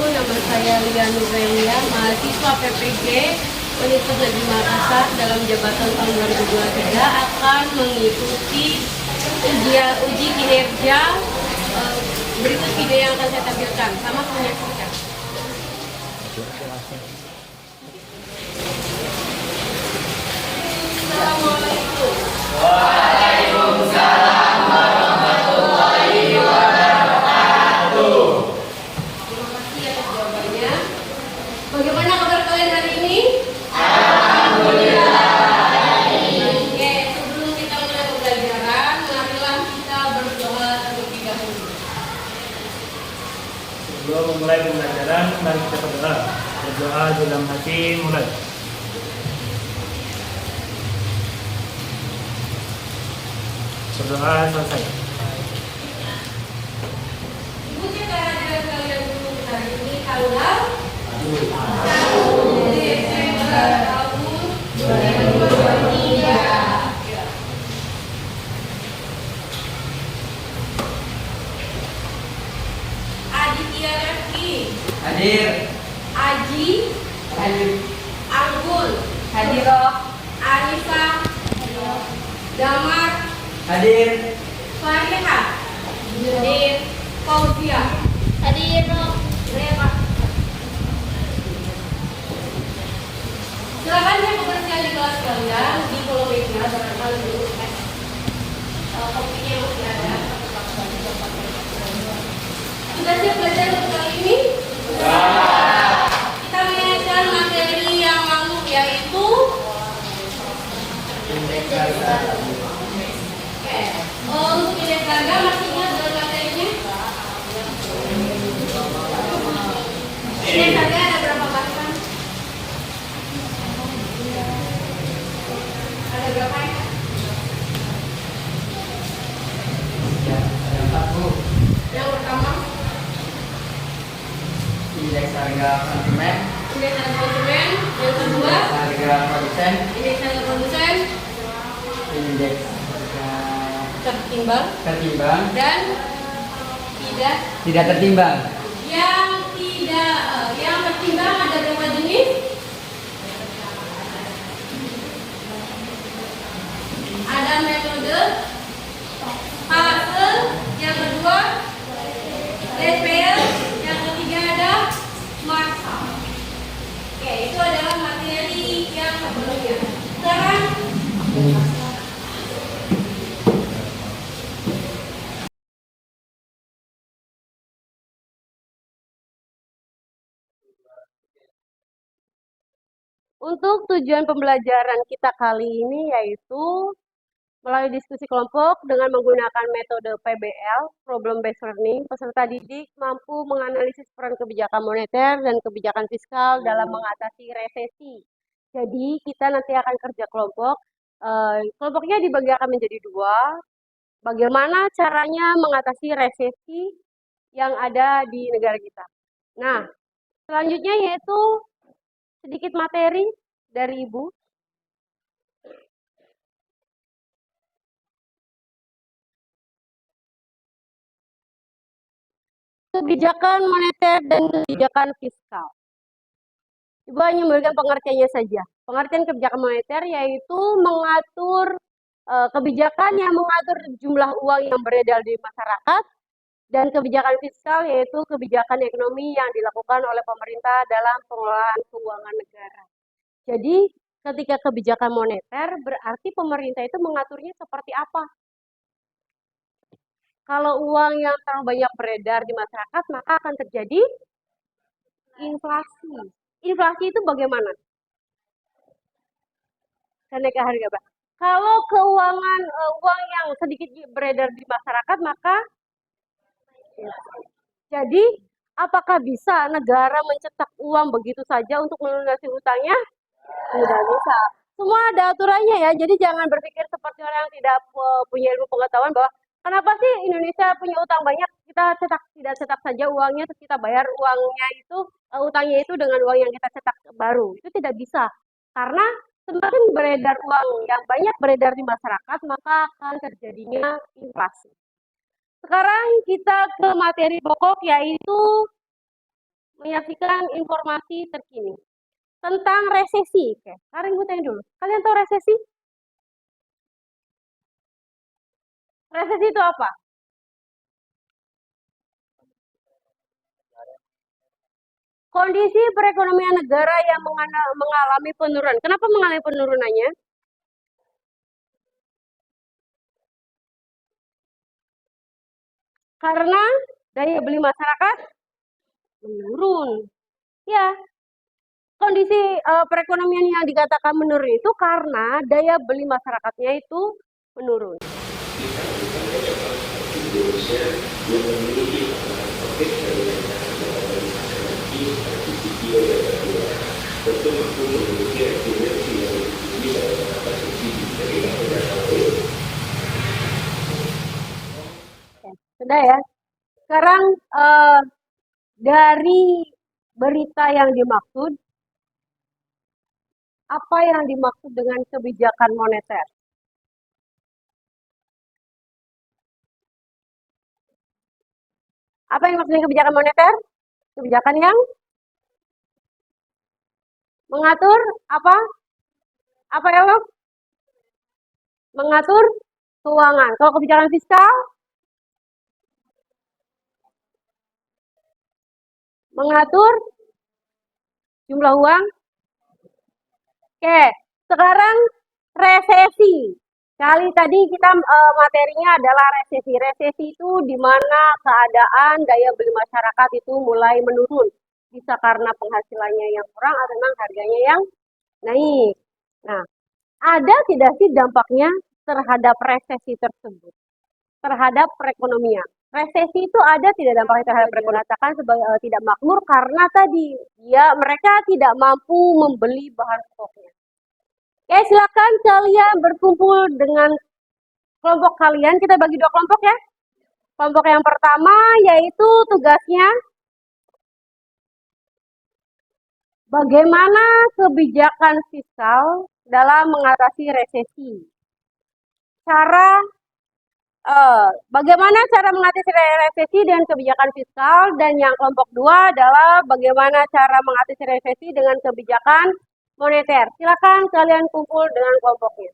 nama saya Lia Nurelia, mahasiswa PPG Universitas Negeri Makassar dalam jabatan tahun 2023 akan mengikuti uji kinerja. Berikut video yang akan saya tampilkan, sama menyaksikan. Assalamualaikum. Waalaikumsalam warahmatullahi wabarakatuh. Terima kasih atas jawabannya. Bagaimana kabar kalian hari ini? Alhamdulillah. Oke, sebelum kita mulai pembelajaran, marilah kita berdoa terlebih dahulu. Sebelum memulai pembelajaran, mari kita berdoa. Berdoa dalam hati mulai. Berdoa selesai. Ibu cek kehadiran kalian dulu hari ini tanggal 1 Desember tahun 2023. Aditya Rafki, Hadir. Aji, Hadir. Anggun, Hadiroh. Anissa, Damar, Hadir. Fariha, Hadir, Fauzia, Hadir, Reva. Silakan cek kebersihan di kelas kalian di kolom meja barangkali dulu kopinya masih ada. Sudah siap belajar untuk kali ini? Kita mengajar materi yang lalu yaitu untuk indeks harga masih ingat dengan materinya? Indeks harga ada berapa bahasan? Ada berapa ya? Ada 40. Yang pertama, Indeks harga konsumen. indeks harga konsumen. Yang kedua, Harga produsen. indeks harga produsen Indeks harga tertimbang tertimbang. dan Tidak tertimbang. yang tertimbang ada berapa jenis? Ada metode, fase, yang kedua DPL, yang ketiga ada massa. Oke, itu adalah materi yang sebelumnya. Sekarang untuk tujuan pembelajaran kita kali ini yaitu melalui diskusi kelompok dengan menggunakan metode PBL, Problem Based Learning, peserta didik mampu menganalisis peran kebijakan moneter dan kebijakan fiskal dalam mengatasi resesi. Jadi kita nanti akan kerja kelompok. Kelompoknya dibagi akan menjadi dua. Bagaimana caranya mengatasi resesi yang ada di negara kita. Nah, selanjutnya yaitu sedikit materi dari Ibu. Kebijakan moneter dan kebijakan fiskal. Ibu hanya memberikan pengertiannya saja. Pengertian kebijakan moneter yaitu mengatur kebijakan yang mengatur jumlah uang yang beredar di masyarakat, dan kebijakan fiskal yaitu kebijakan ekonomi yang dilakukan oleh pemerintah dalam pengelolaan keuangan negara. Jadi ketika kebijakan moneter berarti pemerintah itu mengaturnya seperti apa? Kalau uang yang terlalu banyak beredar di masyarakat, maka akan terjadi inflasi. Inflasi itu bagaimana? Kenaikan harga barang. Kalau keuangan uang yang sedikit beredar di masyarakat, maka jadi apakah bisa negara mencetak uang begitu saja untuk melunasi hutangnya? Tidak bisa. Semua ada aturannya ya. Jadi jangan berpikir seperti orang yang tidak punya ilmu pengetahuan bahwa kenapa sih Indonesia punya utang banyak, kita tidak cetak saja uangnya terus kita bayar uangnya itu utangnya itu dengan uang yang kita cetak baru. Itu tidak bisa. Karena semakin beredar uang yang banyak beredar di masyarakat, maka akan terjadinya inflasi. Sekarang kita ke materi pokok yaitu menyaksikan informasi terkini tentang resesi. Oke, sekarang gue tanya dulu. Kalian tahu resesi? Resesi itu apa? Kondisi perekonomian negara yang mengalami penurunan. Kenapa mengalami penurunannya? Karena daya beli masyarakat menurun. Ya, kondisi perekonomian yang dikatakan menurun itu karena daya beli masyarakatnya itu menurun. Sudah ya. Sekarang dari berita yang dimaksud, apa yang dimaksud dengan kebijakan moneter? Apa yang dimaksud dengan kebijakan moneter? Kebijakan yang mengatur apa? Apa ya, Loh? Mengatur keuangan. Kalau kebijakan fiskal, mengatur jumlah uang. Oke, sekarang resesi. Kali tadi kita materinya adalah resesi. Resesi itu di mana keadaan daya beli masyarakat itu mulai menurun. Bisa karena penghasilannya yang kurang atau memang harganya yang naik. Nah, ada tidak sih dampaknya terhadap resesi tersebut? Terhadap perekonomian. Resesi itu ada tidak dampaknya terhadap perekonomian? Katakan sebagai tidak makmur karena tadi mereka tidak mampu membeli bahan pokoknya. Oke, silakan kalian berkumpul dengan kelompok kalian. Kita bagi 2 kelompok ya. Kelompok yang pertama yaitu tugasnya bagaimana kebijakan fiskal dalam mengatasi resesi. Bagaimana cara mengatasi resesi dengan kebijakan fiskal, dan yang kelompok 2 adalah bagaimana cara mengatasi resesi dengan kebijakan moneter. Silakan kalian kumpul dengan kelompoknya.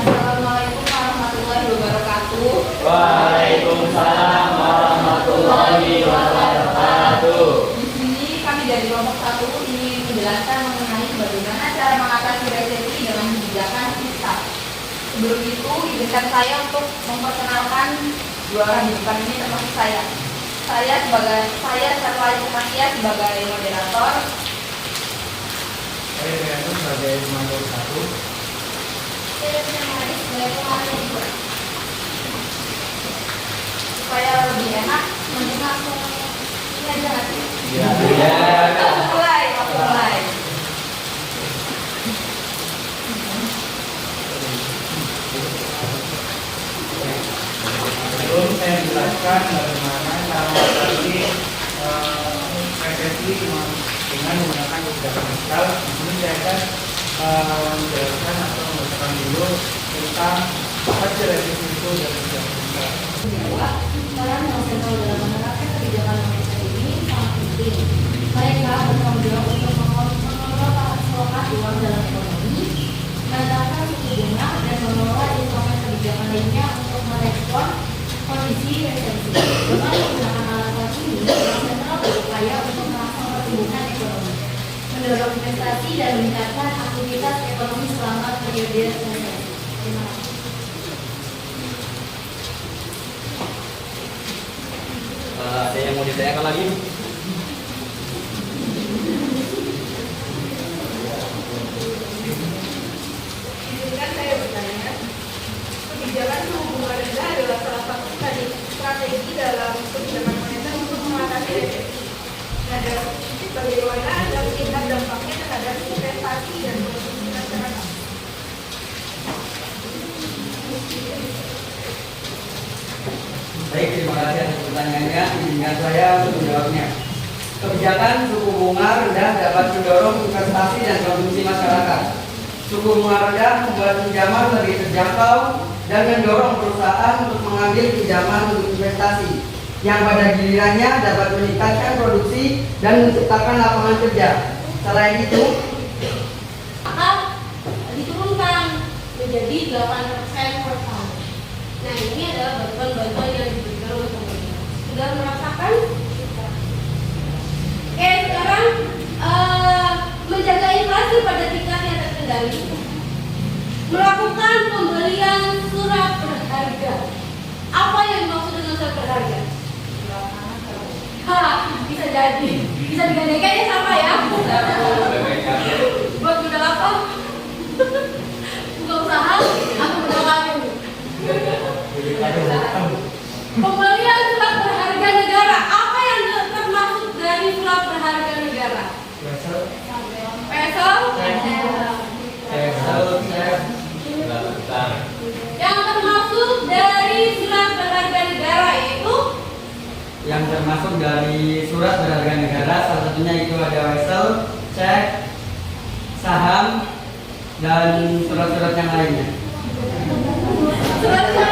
Assalamualaikum warahmatullahi wabarakatuh. Waalaikumsalam warahmatullahi wabarakatuh. Di sini kami dari kelompok 1 ingin menjelaskan mengenai bagaimana cara mengatasi resesi dengan kebijakan fiskal. Sebelum itu, izinkan saya untuk memperkenalkan 2 orang di depan ini termasuk saya. Saya Sarwali Sumatia sebagai moderator. Saya Rianto sebagai pemantau 1. Supaya lebih enak mendengar ini aja nanti. Ya. Mulai. Sebelum saya menjelaskan bagaimana cara dengan menggunakan kebijakan fiskal. Ini saya akan menjelaskan atau membacakan dulu tentang apa sih revisi itu dan kebijakan fiskal. Peran bank sentral dalam menerapkan kebijakan moneter ini sangat penting. Mereka bertanggung jawab untuk mengelola pasokan uang dalam ekonomi, menetapkan suku bunga, dan mengelola instrumen kebijakan lainnya untuk merespon kondisi resesi. Dengan menggunakan alat ini, bank sentral berupaya untuk merangsang pertumbuhan ekonomi, mendorong investasi, dan meningkatkan aktivitas ekonomi selama periode resesi. Terima kasih. Ada yang mau ditanyakan lagi? Izinkan saya bertanya, kebijakan suku bunga rendah adalah salah satu strategi dalam kebijakan moneter untuk mengatasi resesi. Nah, bagaimana Anda melihat dampaknya terhadap investasi dan konsumsi masyarakat? Baik, terima kasih atas pertanyaannya. Izinkan saya untuk menjawabnya. Kebijakan suku bunga rendah dapat mendorong investasi dan konsumsi masyarakat. Suku bunga rendah membuat pinjaman lebih terjangkau dan mendorong perusahaan untuk mengambil pinjaman untuk investasi, yang pada gilirannya dapat meningkatkan produksi dan menciptakan lapangan kerja. Selain itu, Maka diturunkan menjadi 8% per tahun. Nah, ini adalah bantuan-bantuan yang diberikan oleh pemerintah. Sudah merasakan? Oke, sekarang menjaga inflasi pada tingkat yang terkendali. Melakukan pembelian surat berharga. Apa yang dimaksud dengan surat berharga? Bisa jadi. Bisa digandakan ya sama ya? Buat modal apa? Buka usaha atau modal kayu? Pembelian surat berharga negara. Apa yang termasuk dari surat berharga negara? Peso? Yang termasuk dari surat berharga negara yaitu yang termasuk dari surat berharga negara salah satunya itu ada wesel, cek, saham, dan surat-surat yang lainnya. surat-surat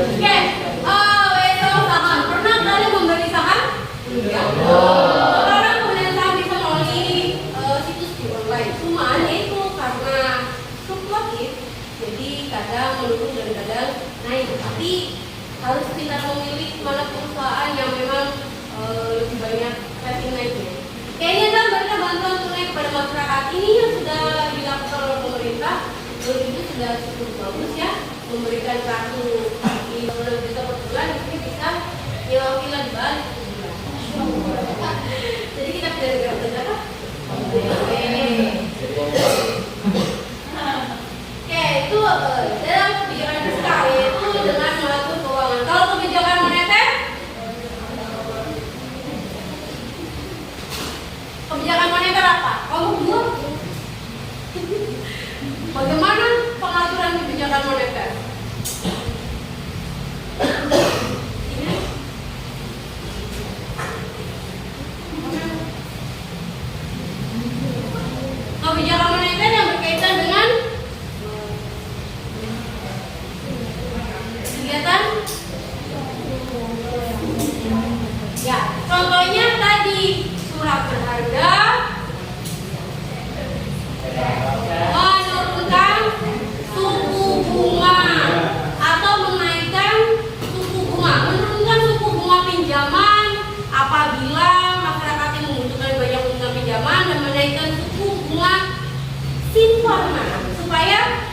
Oke, wesel saham. Pernah kalian membeli saham? Iya. Sekarang pembelian saham bisa melalui situs di online. Cuman itu karena fluktuatif, jadi kadang menurun dan kadang naik. Tapi harus pintar memilih mana perusahaan yang memang lebih banyak rating naiknya. Kayaknya kan mereka bantuan tunai kepada masyarakat ini yang sudah dilakukan oleh pemerintah, itu sudah cukup bagus ya, memberikan kartu di 6 juta per bulan, itu bisa nyewa villa di Bali per bulan. Jadi kita tidak negara kan? Oke, itu dalam kebijakan fiskal yaitu dengan mengatur keuangan. Kalau kebijakan moneter, kebijakan moneter apa? Kamu dulu. Bagaimana pengaturan kebijakan moneter? Kebijakan moneter yang berkaitan dengan kegiatan, ya, contohnya tadi surat berharga, menurunkan suku bunga atau menaikkan suku bunga, menurunkan suku bunga pinjaman apabila masyarakat yang membutuhkan banyak bunga pinjaman dan menaikkan suku bunga simpanan supaya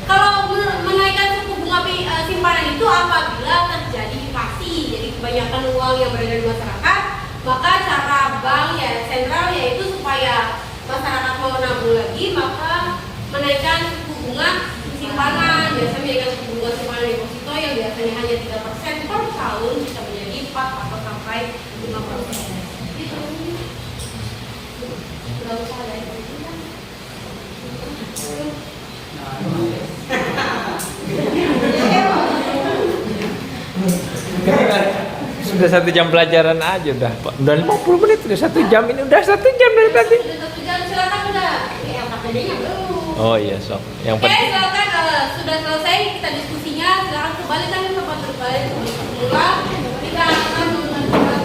kalau menaikkan suku bunga simpanan itu apabila terjadi inflasi, jadi kebanyakan uang yang beredar di masyarakat, maka cara bank ya sentral yaitu supaya masyarakat mau nabung lagi, maka menaikkan suku bunga simpanan. Biasanya menaikkan suku bunga simpanan deposito yang biasanya hanya 3% per tahun bisa menjadi 4 atau sampai 5%. Gitu. Nggak usah ada yang Nah, sudah 1 jam pelajaran aja udah, Pak. Udah 50 menit, udah 1 jam ini udah 1 jam dari tadi. Sudah 1 jam, silakan udah. Ya, KPD-nya belum. Oh iya, sok. Yang Oke, penting. silakan sudah selesai kita diskusinya. Silakan kembali lagi ke tempat berbalik semula. Kita akan mendengarkan.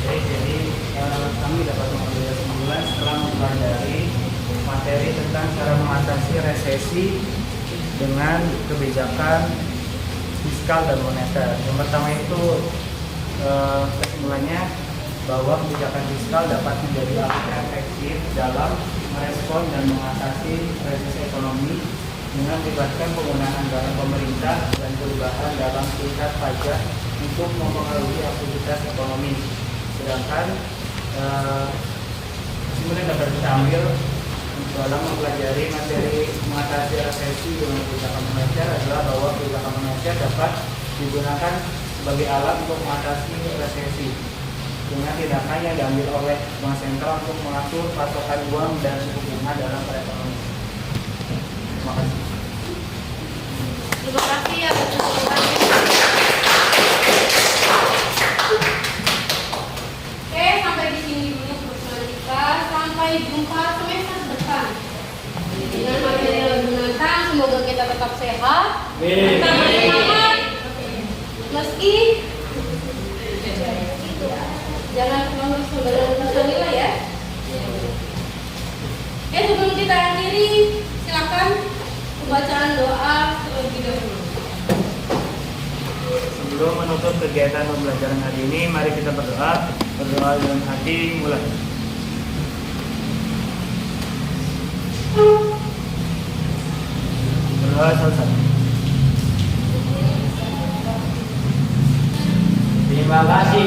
Oke, jadi kami dapat mengambil kesimpulan setelah mempelajari materi tentang cara mengatasi resesi dengan kebijakan fiskal dan moneter. Yang pertama itu kesimpulannya bahwa kebijakan fiskal dapat menjadi alat efektif dalam merespon dan mengatasi resesi ekonomi dengan melibatkan penggunaan anggaran pemerintah dan perubahan dalam tingkat pajak untuk mempengaruhi aktivitas ekonomi. Sedangkan kesimpulan dapat kita ambil dalam mempelajari materi mengatasi resesi dengan kebijakan moneter adalah bahwa kebijakan moneter dapat digunakan sebagai alat untuk mengatasi resesi dengan tindakan yang diambil oleh bank sentral untuk mengatur pasokan uang dan suku bunga dalam perekonomian. Terima kasih. Terima kasih atas kesempatannya. Oke, sampai di sini dulu pertemuan kita. Sampai jumpa semester depan. Dengan materi yang menyenangkan, semoga kita tetap sehat. Tetap bersemangat. Meski jangan terlalu saudara nilai ya. Oke, sebelum kita akhiri, silakan pembacaan doa terlebih dahulu. Sebelum menutup kegiatan pembelajaran hari ini, mari kita berdoa. Berdoa dalam hati, mulai. Berdoa selesai. Terima kasih.